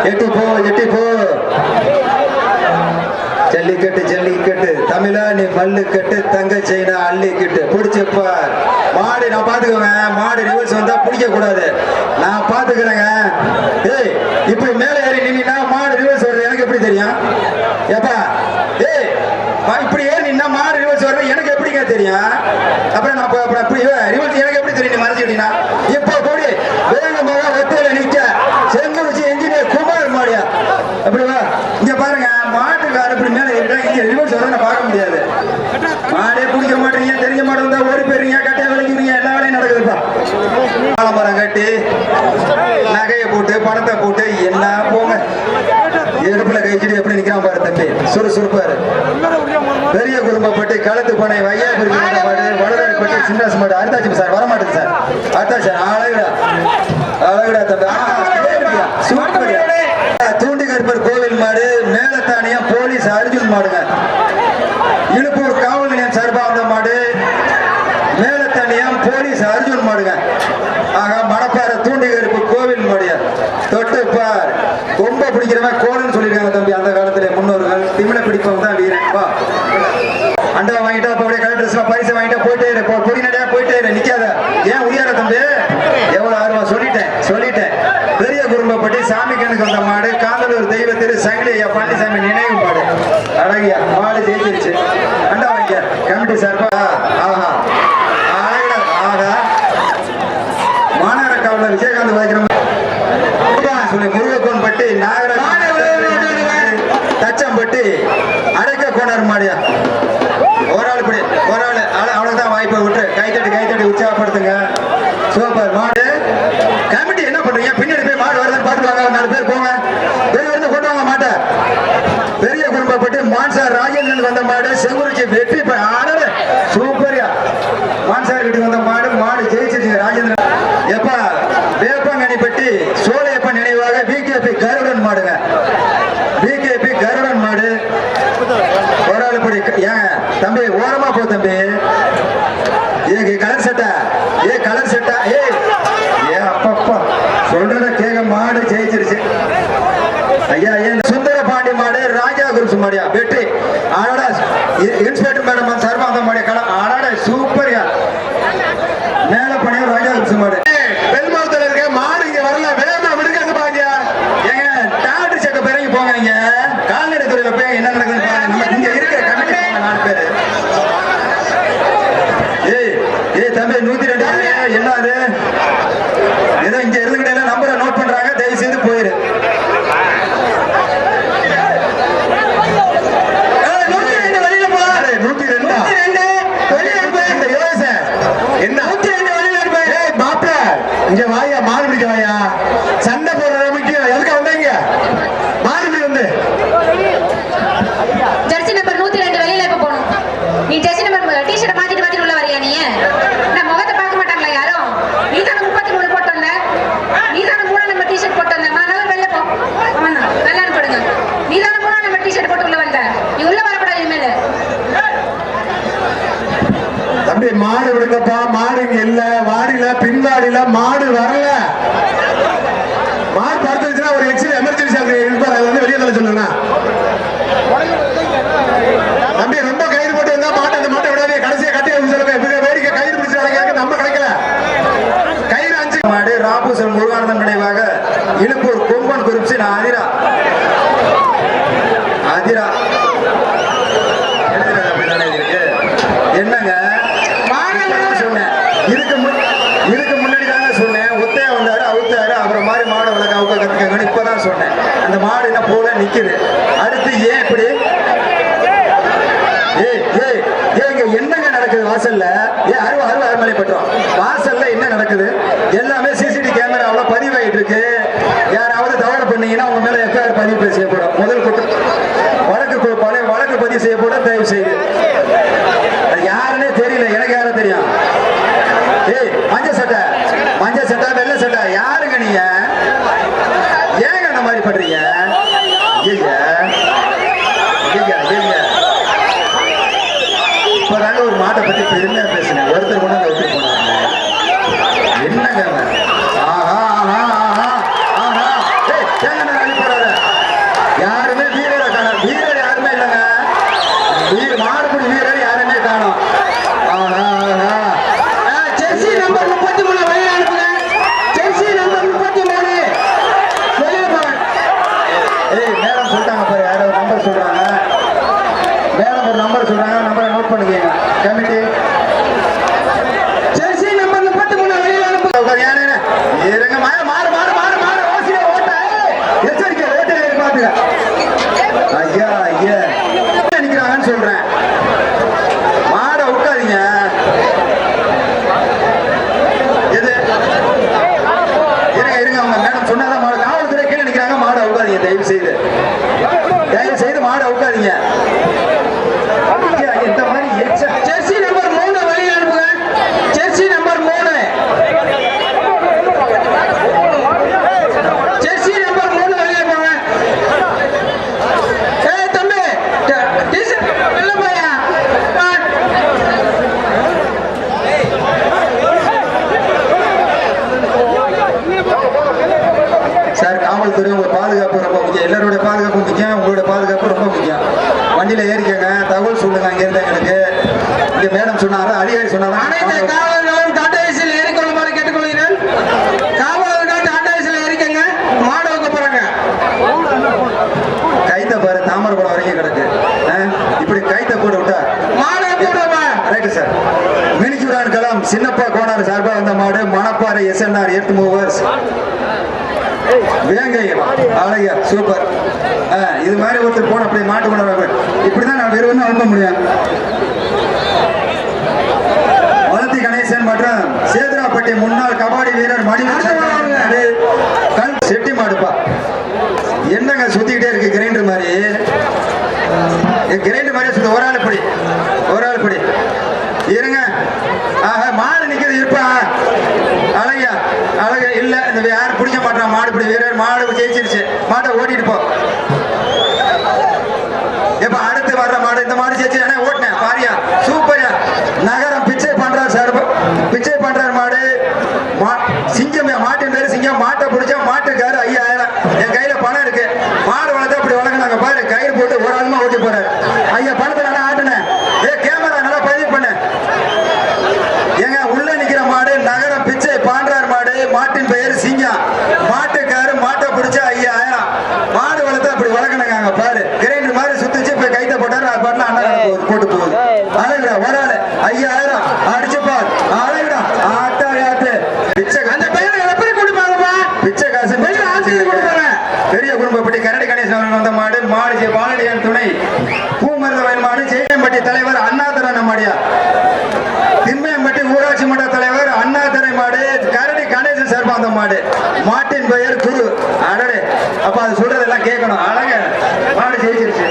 எட்டி போ ஜல்லிக்கட்டு ஜல்லிக்கட்டு தமிழா நீ மல்லு கட்டு தங்க செயினா அள்ளிக்கிட்டு பிடிச்சப்பா மாடு நான் பாத்துக்கோங்க. மாடு ரிவர்ஸ் வந்தா பிடிக்க கூடாது, நான் பாத்துக்கிறேங்க. ஏய் இப்ப மேல ஏறி நின்னா மாடு ரிவர்ஸ் வருது எனக்கு எப்படி தெரியும்? ஏப்பா ஏய் இப்படி ஏறி நின்னா மாடு ரிவர்ஸ் வருது எனக்கு எப்படிங்க தெரியும்? அப்புறம் நான் அப்படி ரிவர்ஸ் எனக்கு எப்படி தெரியும்? நீ மறைச்சிட்டீங்கன்னா இப்போ போடி வேகமாக ஒத்தையில நிக்க செங்குறிச்சி என்ஜினியர் குமார் மாடியா அப்படிவா இங்க பாருங்க. மாட்டுக்கார இப்படி மேல இங்க ரிவர்ஸ் வர பார்க்க முடியாது. மாடே பிடிக்க மாட்டீங்க, தெரிஞ்ச மாடு வந்தா ஓடி போயிருங்க, கட்டையா விளைக்கிறீங்க, எல்லா வேலையும் நடக்குதுப்பா. மரம் கட்டி நகையை போட்டு பணத்தை போட்டு என்ன போங்க எடுப்புல கைச்சிட்டு எப்படி நிக்கிறான் பாரு தம்பி, சுறுசுறுப்பாரு. பெரிய குடும்பப்பட்டு களத்து பனை வையாபுரி மாடு வடவேற்பட்டு சின்னாசு மாடு அறுத்தாச்சு சார் வரமாட்டேது சார். அறுத்தாச்சு அழகுடா தம்பி சூப்பர். தூண்டி கருப்பர் கோவில் மாடு மேலத்தானியம் போலீஸ் அர்ஜுன் மாடுங்க. இழுப்பூர் காவல் நிலையம் சார்பா வந்த மாடு மேலத்தானியம் போலீஸ் அர்ஜுன் மாடுங்க. ஆக மணப்பாறை தூண்டி கருப்பு கோவில் மாடிய தொட்டு பார். கொம்ப பிடிக்கிறவன் கோலன்னு சொல்லிருக்காங்க தம்பி. அந்த காலத்துல முன்னோர்கள் திமிழ பிடிப்பவன் தான் வீரன். வா அண்டா வாங்கிட்டா அப்ப அப்படியே கலர் ட்ரெஸ் பரிசை வாங்கிட்டா போயிட்டே இரு, பொடி நடையா போயிட்டே இரு, நிக்காத. ஏன் உயர தம்பி? எவ்வளவு ஆர்வம் சொல்லிட்டேன். பெரிய குடும்பப்பட்டி சாமி கணக்கு வந்த மாடு காந்தலூர் தெய்வ திரு சங்கிலி ஐயா பழனிசாமி நினைவு மாடு. அழகியா மாடு ஜெயிச்சிருச்சு. அண்டா வாங்கிக்க கமிட்டி சார்பா. ஆஹா ஆகா மாநகர காவலர் விஜயகாந்த் வாய்க்கிற சொல்லி முருகக்கோன் பட்டி நாகராஜ் தச்சம்பட்டி அடைக்க கோணர் மாடியா. ஒரு ஆள் இப்படி ஒரு ஆள் அவ்வளவுதான் வாய்ப்பை விட்டு கைத்தட்டி உற்சாகப்படுத்துங்க. சூப்பர் மாடு. கமிட்டி என்ன பண்றீங்க? பின்னாடி போய் மாடு வருதுன்னு பாத்துவாங்க, 4 பேர் போங்க. பெரிய வந்து கொண்டு வாங்க மாட்டை. பெரிய குடும்பப்பட்டு மான்சார் ராஜேந்திரன் வந்த மாடு செங்குறிச்சி வெற்றி சூப்பரியா. மான்சார் வீட்டுக்கு வந்த மாடு ஜெயிச்சிருச்சு ராஜேந்திரன். எப்ப வேப்பங்கனிப்பட்டி சோழையப்ப நினைவாக பிகேபி கருடன் மாடுங்க. பிகேபி கருடன் மாடு. ஒரு ஆள் இப்படி ஏன் தம்பி ஓரமா போ தம்பி. கலர் செட்டா ஏ அப்பப்பா சொல்றத கேட்க மாடு ஜெயிச்சிருச்சு ஐயா. சுந்தர பாண்டி மாடு ராஜா குருசு மாடியா வெற்றி. ஆனாடா இன்ஸ்பெக்டர் மேடம் சர்வாங்க மாடிய களம். ஆனாடா சூப்பர்யா. மேல பணியும் ராஜா குருசு மாடு. பெருமாவத்தில் இருக்க மாடு இங்க வரல, வேகமா விடுங்க பாங்க. ஏங்க டாக்டர் செக்க பிறகு போங்க. இங்க கால்நடை துறையில போய் என்ன நடக்குதுன்னு பாருங்க. நம்ம இங்க இருக்க கமிட்டி 4 பேரு. ஏய் தம்பி 102 என்னது? ஏதோ இங்க இருந்துகிட்டே நம்பரை நோட் பண்றாங்க, தயவு செய்து போயிரு. வெளியில போ. 102 என்ன மாப்பிள இங்க வாயா, மாடு பிடிக்க வாயா. சண்டை போடுற முக்கியம். எதுக்கு வந்தீங்க? மாடு பிடி வந்து ஜெர்சி நம்பர் 102 வெளியில எப்ப போகணும்? நீ ஜெர்சி நம்பர் டி-ஷர்ட் மாத்திட்டு உள்ள வரியா? நீ நான் முகத்தை பார்க்க மாட்டாங்களா யாரும்? நீ தானே 33 போட்டு வந்த, நீ தானே 3 நம்பர் டி-ஷர்ட் போட்டு வந்த. நான் வெளில போ. நல்லா அனுப்பிடுங்க. நீ தானே 3 நம்பர் டி-ஷர்ட் போட்டு உள்ள வந்த. நீ உள்ள வரக்கூடாது இனிமேல். தம்பி மாடு விடுங்கப்பா. மாடு இங்க இல்ல, வாடியில பின்வாடியில மாடு வரல. மாடு பார்த்துச்சுன்னா ஒரு எமர்ஜென்சி இருப்பார், அது வந்து வெளியே தள்ள சொல்லுங்க தம்பி. ரொம்ப கயிறு போட்டு வந்தா மாட்டை அந்த மாட்டை விடாதே, கடைசியா கட்டி சொல்லுங்க. வேடிக்கை கயிறு பிடிச்சாங்க, நம்ம கிடைக்கல. கயிறு 5 மாடு ராபூசல் முருகானந்தன் நினைவாக இழுப்பூர் கொம்பன் குறிச்சி அதிரா என்னங்க சொன்னேன். இதுக்கு முன்னாடி தாங்க சொன்னேன். ஒத்தையா வந்தாரு அவுத்தாரு, அப்புறம் மாதிரி மாடு வளர்க்க அவுக்க கத்துக்கங்கன்னு இப்பதான் சொன்னேன். அந்த மாடு என்ன போல நிக்குது. அடுத்து ஏன் இப்படி என்னங்க நடக்குது வாசல்ல? அருமலை பற்றோம் வாசல்ல என்ன நடக்குது? எல்லாமே சிசிடிவி கேமராவில பதிவாயிட்டு இருக்கு. யாராவது தவறு பண்ணீங்கன்னா உங்க மேல எஃப்ஐஆர் பதிவு செய்யப்படும். முதல் வழக்கு பதிவு செய்யப்படும். தயவு செய்து யாருன்னே தெரியல, எனக்கு யாரும் தெரியும். மஞ்சள் சட்டை வெள்ளை சட்டை யாருங்க நீங்க? ஏங்க அந்த மாதிரி பண்றீங்க? இப்பதாங்க ஒரு மாட்டை பத்தி பெருமையா பேசுனேன். ஒருத்தர் கொண்டு வந்து விட்டு போனாங்க. என்னங்க? ஆஹா ஆஹா ஆஹா ஆஹா. ஏங்க அள்ளி போடாத. உட்காரு ஏன் இருங்க மாடு மாடு மாடு மாடு மாடு ஓசியா ஓட்ட எச்சரிக்கை ஓட்டை பாத்துக்க ஐயா ஐயா நிக்கிறாங்கன்னு சொல்றேன் மாட உட்காதீங்க எது இருங்க இருங்க அவங்க மேடம் சொன்னாதான் மாடு காவல்துறை கீழே நிக்கிறாங்க மாட உட்காதீங்க தயவு செய்து மாட உட்காதீங்க இந்த மாதிரி ஜெர்சி நம்பர் 3 வெளியில அனுப்புங்க ஜெர்சி நம்பர் 3 ஜெர்சி நம்பர் 3 வெளியில போங்க ஏய் தம்பி டீஷர்ட் வெள்ள போயா சார் காவல்துறை உங்க பாதுகாப்பு ரொம்ப முக்கியம் எல்லாரோட பாதுகாப்பு முக்கியம் உங்களோட பாதுகாப்பு ரொம்ப முக்கியம் வண்டியில ஏறிக்கங்க தகவல் சொல்லுங்க அங்க இருந்த எங்களுக்கு இங்க மேடம் சொன்னாரு அதிகாரி சொன்னாரு அனைத்து காவலர்களும் டாடா ஏசியில் ஏறிக்கொள்ளுமாறு கேட்டுக்கொள்கிறேன் காவலர்கள் டாடா ஏசியில் ஏறிக்கங்க மாடு வைக்க போறாங்க கைத்த பாரு தாமரப்படம் வரைக்கும் கிடக்கு இப்படி கைத்த போட்டு விட்டா மாடு போடுவா ரைட்டு சார் மினிக்குரான் களம் சின்னப்பா கோனார் சார்பா வந்த மாடு மணப்பாறை SNR எர்த் மூவர்ஸ் வேங்கை அழகியா சூப்பர் இது மாதிரி ஒருத்தர் போன அப்படி மாட்டு கொண்டு இப்படிதான் நான் வெறும் அனுப்ப முடியும் வளர்த்தி கணேசன் மற்றும் சேதுராப்பட்டி முன்னாள் கபாடி வீரர் மணிவன் செட்டி மாடுப்பா என்னங்க சுத்திக்கிட்டே இருக்கு கிரைண்டர் மாதிரி கிரைண்டர் மாதிரி சுத்த ஒரு ஆள் படி இருங்க மாடு நிக்கிறது இருப்பா அழகியா அழகா இல்ல இந்த யாரும் பிடிக்க மாட்டான் மாடு பிடி வீரர் மாடு ஜெயிச்சிருச்சு மாட்டை ஓட்டிட்டு போ இப்ப அடுத்து வர்ற மாடு இந்த மாடு ஜெயிச்சு ஓட்டினேன் பாரியா சூப்பரியா நகரம் பிச்சை பண்றாரு சார் பிச்சை பண்றாரு மாடு சிங்கம் மாட்டின் பேரு சிங்கம் மாட்டை பிடிச்சா மாட்டுக்காரு 5000 என் கையில பணம் இருக்கு மாடு வளர்த்து அப்படி வளர்க்கணாங்க பாரு கயிறு போட்டு ஒரு ஆளுமா ஓட்டி போறாரு ஐயா பணத்தை நல்லா ஆட்டுனேன் கேமரா நல்லா பதிவு பண்ண ஏங்க உள்ள நிக்கிற மாடு நகரம் பிச்சை பாண்டார் மாடு மாட்டின் பெயர் சிங்கம் மாட்டுக்காரு மாட்டை பிடிச்சா 5000 மாடு வளர்த்து அப்படி வளர்க்கணுங்க பாரு கிரைண்டர் மாதிரி சுத்திச்சு போய் கைத்த போட்டாரு அது பாட்டுல அண்ணா போட்டு போகுது அழகுடா ஒரு ஆளு 5000 அடிச்சு பார் அழகுடா ஆட்டா ஆட்டு பிச்சை அந்த பையனை எப்படி கொடுப்பாங்கப்பா பிச்சை காசு பெரிய குடும்பப்பட்டி கரடி கணேசன் வந்த மாடு மாடு பாலடியான் துணை பூமருத வயல் மாடு ஜெயம்பட்டி தலைவர் அண்ணாதுரை மாடியா திண்மையம்பட்டி ஊராட்சி மன்ற தலைவர் அண்ணாதுரை மாடு கரடி கணேசன் சார்பாந்த மாடு மாட்டின் பெயர் குரு அடடே அப்ப அது சொல்றதெல்லாம் கேட்கணும் அழக மாடு ஜெயிச்சிருச்சு